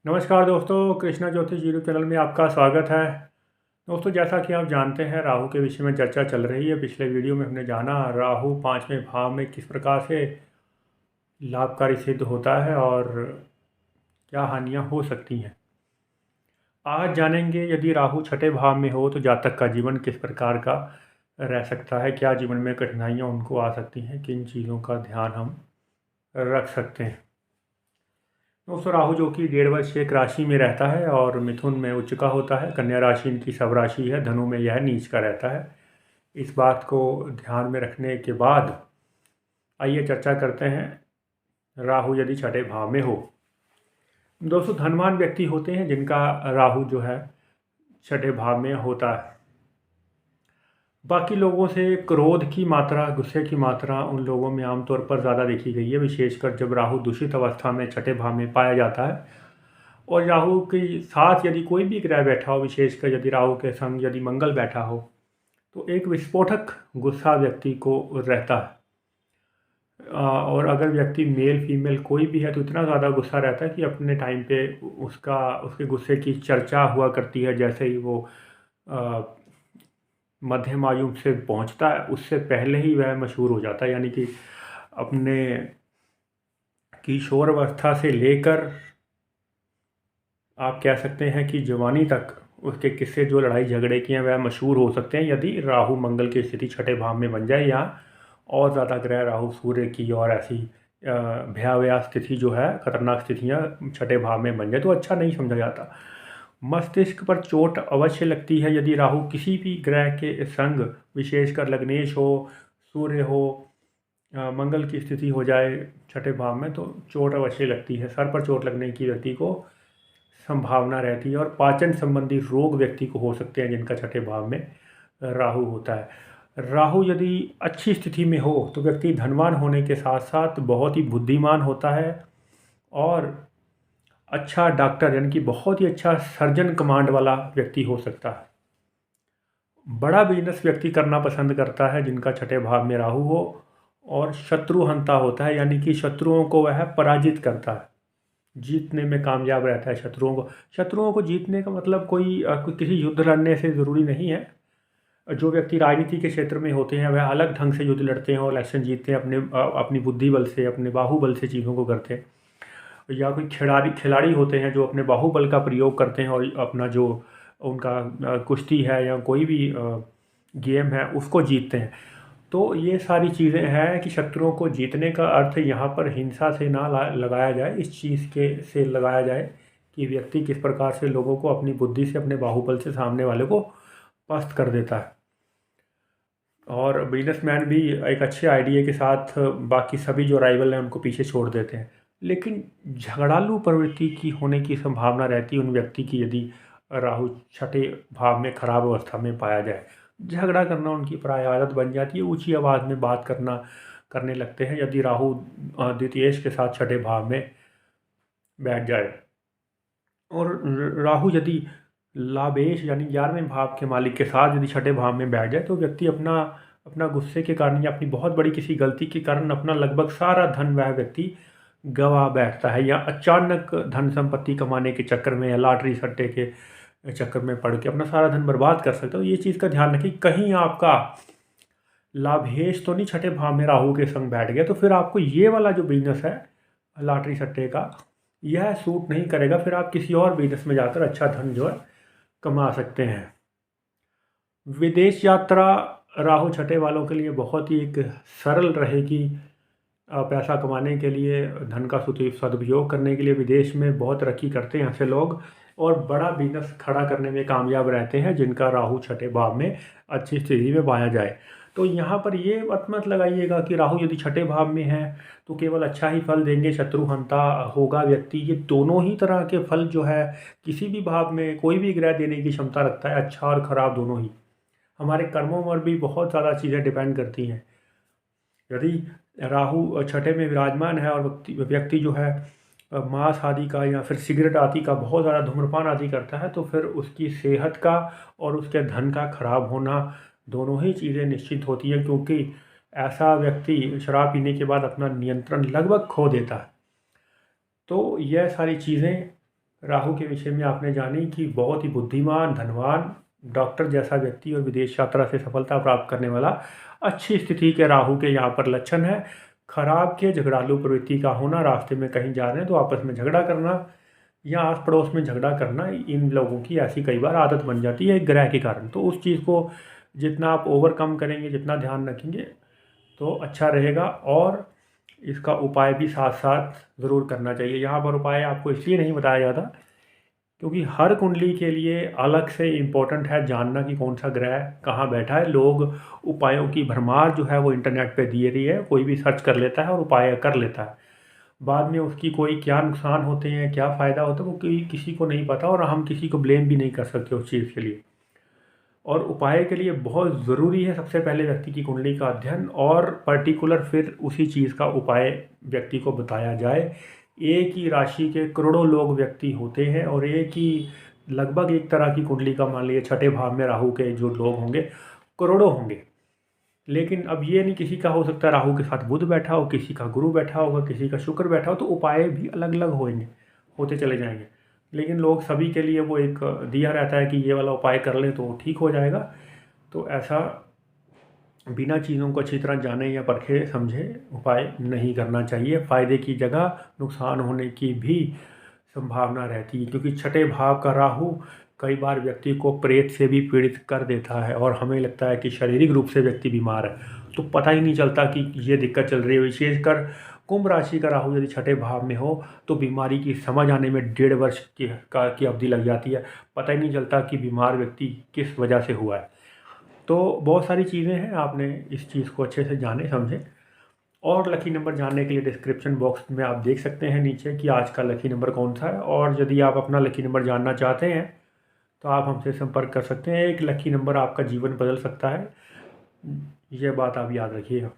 नमस्कार दोस्तों, कृष्णा ज्योतिष यूट्यूब चैनल में आपका स्वागत है। दोस्तों, जैसा कि आप जानते हैं, राहु के विषय में चर्चा चल रही है। पिछले वीडियो में हमने जाना राहु पाँचवें भाव में किस प्रकार से लाभकारी सिद्ध होता है और क्या हानियां हो सकती हैं। आज जानेंगे यदि राहु छठे भाव में हो तो जातक का जीवन किस प्रकार का रह सकता है, क्या जीवन में कठिनाइयाँ उनको आ सकती हैं, किन चीज़ों का ध्यान हम रख सकते हैं। दोस्तों, राहु जो कि 1.5 वर्ष एक राशि में रहता है और मिथुन में उच्च का होता है। कन्या राशि इनकी सब राशि है, धनु में यह नीच का रहता है। इस बात को ध्यान में रखने के बाद आइए चर्चा करते हैं राहु यदि छठे भाव में हो। दोस्तों, धनवान व्यक्ति होते हैं जिनका राहु जो है छठे भाव में होता है। बाकी लोगों से क्रोध की मात्रा, गुस्से की मात्रा उन लोगों में आमतौर पर ज़्यादा देखी गई है, विशेषकर जब राहु दूषित अवस्था में छठे भाव में पाया जाता है। और राहु के साथ यदि कोई भी ग्रह बैठा हो, विशेषकर यदि राहु के संग यदि मंगल बैठा हो, तो एक विस्फोटक गुस्सा व्यक्ति को रहता है। और अगर व्यक्ति मेल फीमेल कोई भी है तो इतना ज़्यादा गुस्सा रहता है कि अपने टाइम पे उसके गुस्से की चर्चा हुआ करती है। जैसे ही वो मध्यम आयु से पहुंचता है, उससे पहले ही वह मशहूर हो जाता है। यानी कि अपने किशोर अवस्था से लेकर आप कह सकते हैं कि जवानी तक उसके किस्से, जो लड़ाई झगड़े किए हैं, वह मशहूर हो सकते हैं यदि राहु मंगल की स्थिति छठे भाव में बन जाए, या और ज़्यादा ग्रह राहु सूर्य की और ऐसी भयावह स्थिति जो है, खतरनाक स्थितियाँ छठे भाव में बन जाए तो अच्छा नहीं समझा जाता। मस्तिष्क पर चोट अवश्य लगती है यदि राहु किसी भी ग्रह के संग, विशेषकर लग्नेश हो, सूर्य हो, मंगल की स्थिति हो जाए छठे भाव में, तो चोट अवश्य लगती है। सर पर चोट लगने की व्यक्ति को संभावना रहती है, और पाचन संबंधी रोग व्यक्ति को हो सकते हैं जिनका छठे भाव में राहु होता है। राहु यदि अच्छी स्थिति में हो तो व्यक्ति धनवान होने के साथ साथ बहुत ही बुद्धिमान होता है और अच्छा डॉक्टर, यानी कि बहुत ही अच्छा सर्जन कमांड वाला व्यक्ति हो सकता है। बड़ा बिजनेस व्यक्ति करना पसंद करता है जिनका छठे भाव में राहु हो, और शत्रुहंता होता है, यानी कि शत्रुओं को वह पराजित करता है, जीतने में कामयाब रहता है। शत्रुओं को जीतने का मतलब कोई किसी युद्ध लड़ने से ज़रूरी नहीं है। जो व्यक्ति राजनीति के क्षेत्र में होते हैं वह अलग ढंग से युद्ध लड़ते हैं और इलेक्शन जीतते हैं, अपनी बुद्धि बल से, अपने बाहुबल से चीज़ों को करते हैं। या कोई खिलाड़ी होते हैं जो अपने बाहुबल का प्रयोग करते हैं और अपना जो उनका कुश्ती है या कोई भी गेम है उसको जीतते हैं। तो ये सारी चीज़ें हैं कि शत्रुओं को जीतने का अर्थ यहाँ पर हिंसा से ना लगाया जाए, इस चीज़ के से लगाया जाए कि व्यक्ति किस प्रकार से लोगों को अपनी बुद्धि से, अपने बाहुबल से सामने वाले को पस्त कर देता है। और बिजनेसमैन भी एक अच्छे आइडिया के साथ बाकी सभी जो राइवल हैं उनको पीछे छोड़ देते हैं। लेकिन झगड़ालू प्रवृत्ति की होने की संभावना रहती है उन व्यक्ति की यदि राहु छठे भाव में खराब अवस्था में पाया जाए। झगड़ा करना उनकी प्राय आदत बन जाती है, ऊंची आवाज़ में बात करने लगते हैं यदि राहु द्वितीयेश के साथ छठे भाव में बैठ जाए। और राहु यदि लाभेश यानी 11वें भाव के मालिक के साथ यदि छठे भाव में बैठ जाए तो व्यक्ति अपना अपना गुस्से के कारण या अपनी बहुत बड़ी किसी गलती के कारण अपना लगभग सारा धन वह व्यक्ति गवा बैठता है, या अचानक धन संपत्ति कमाने के चक्कर में या लॉटरी सट्टे के चक्कर में पड़ के अपना सारा धन बर्बाद कर सकता है। तो ये चीज़ का ध्यान रखें, कहीं आपका लाभेश तो नहीं छठे भाव में राहु के संग बैठ गया तो फिर आपको ये वाला जो बिजनेस है लॉटरी सट्टे का, यह सूट नहीं करेगा। फिर आप किसी और बिजनेस में जाकर अच्छा धन जो है कमा सकते हैं। विदेश यात्रा राहु छठे वालों के लिए बहुत ही एक सरल रहेगी। पैसा कमाने के लिए, धन का सदुपयोग करने के लिए विदेश में बहुत तरक्की करते हैं ऐसे लोग, और बड़ा बिजनेस खड़ा करने में कामयाब रहते हैं जिनका राहु छठे भाव में अच्छी स्थिति में पाया जाए। तो यहाँ पर ये मत लगाइएगा कि राहु यदि छठे भाव में है तो केवल अच्छा ही फल देंगे, शत्रुहंता होगा व्यक्ति। ये दोनों ही तरह के फल जो है किसी भी भाव में कोई भी ग्रह देने की क्षमता रखता है, अच्छा और ख़राब दोनों ही। हमारे कर्मों पर भी बहुत ज़्यादा चीज़ें डिपेंड करती हैं। यदि राहु छठे में विराजमान है और व्यक्ति जो है मांस आदि का या फिर सिगरेट आदि का बहुत ज़्यादा धूम्रपान आदि करता है तो फिर उसकी सेहत का और उसके धन का खराब होना, दोनों ही चीज़ें निश्चित होती हैं, क्योंकि ऐसा व्यक्ति शराब पीने के बाद अपना नियंत्रण लगभग खो देता है। तो यह सारी चीज़ें राहु के विषय में आपने जानी कि बहुत ही बुद्धिमान, धनवान, डॉक्टर जैसा व्यक्ति और विदेश यात्रा से सफलता प्राप्त करने वाला, अच्छी स्थिति के राहु के यहाँ पर लक्षण है। खराब के झगड़ालू प्रवृत्ति का होना, रास्ते में कहीं जा रहे हैं तो आपस में झगड़ा करना या आस पड़ोस में झगड़ा करना, इन लोगों की ऐसी कई बार आदत बन जाती है एक ग्रह के कारण। तो उस चीज़ को जितना आप ओवरकम करेंगे, जितना ध्यान रखेंगे तो अच्छा रहेगा। और इसका उपाय भी साथ साथ ज़रूर करना चाहिए। यहाँ पर उपाय आपको इसलिए नहीं बताया जाता क्योंकि हर कुंडली के लिए अलग से इम्पोर्टेंट है जानना कि कौन सा ग्रह कहाँ बैठा है। लोग उपायों की भरमार जो है वो इंटरनेट पे दिए रही है, कोई भी सर्च कर लेता है और उपाय कर लेता है। बाद में उसकी कोई क्या नुकसान होते हैं, क्या फ़ायदा होता है, वो किसी को नहीं पता और हम किसी को ब्लेम भी नहीं कर सकते उस चीज़ के लिए। और उपाय के लिए बहुत ज़रूरी है सबसे पहले व्यक्ति की कुंडली का अध्ययन और पर्टिकुलर फिर उसी चीज़ का उपाय व्यक्ति को बताया जाए। एक ही राशि के करोड़ों लोग व्यक्ति होते हैं और एक ही लगभग एक तरह की कुंडली का मान लीजिए छठे भाव में राहु के जो लोग होंगे करोड़ों होंगे। लेकिन अब ये नहीं किसी का हो सकता है राहु के साथ बुध बैठा हो, किसी का गुरु बैठा होगा, किसी का शुक्र बैठा हो, तो उपाय भी अलग अलग होंगे, होते चले जाएंगे। लेकिन लोग सभी के लिए वो एक दिया रहता है कि ये वाला उपाय कर लें तो ठीक हो जाएगा। तो ऐसा बिना चीज़ों को अच्छी तरह जाने या परखे समझे उपाय नहीं करना चाहिए। फ़ायदे की जगह नुकसान होने की भी संभावना रहती है क्योंकि छठे भाव का राहु कई बार व्यक्ति को प्रेत से भी पीड़ित कर देता है और हमें लगता है कि शारीरिक रूप से व्यक्ति बीमार है तो पता ही नहीं चलता कि ये दिक्कत चल रही है। विशेषकर कुंभ राशि का राहु यदि छठे भाव में हो तो बीमारी की समझ आने में 1.5 वर्ष की अवधि लग जाती है। पता ही नहीं चलता कि बीमार व्यक्ति किस वजह से हुआ है। तो बहुत सारी चीज़ें हैं, आपने इस चीज़ को अच्छे से जाने समझे। और लकी नंबर जानने के लिए डिस्क्रिप्शन बॉक्स में आप देख सकते हैं नीचे कि आज का लकी नंबर कौन सा है। और यदि आप अपना लकी नंबर जानना चाहते हैं तो आप हमसे संपर्क कर सकते हैं। एक लकी नंबर आपका जीवन बदल सकता है, यह बात आप याद रखिएगा।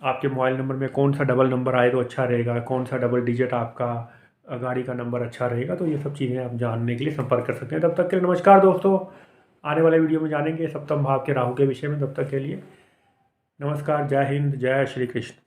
आपके मोबाइल नंबर में कौन सा डबल नंबर आए तो अच्छा रहेगा, कौन सा डबल डिजिट आपका गाड़ी का नंबर अच्छा रहेगा, तो ये सब चीज़ें आप जानने के लिए संपर्क कर सकते हैं। तब तक के लिए नमस्कार दोस्तों। आने वाले वीडियो में जानेंगे सप्तम भाव के राहु के विषय में। तब तक के लिए नमस्कार, जय हिंद, जय श्री कृष्ण।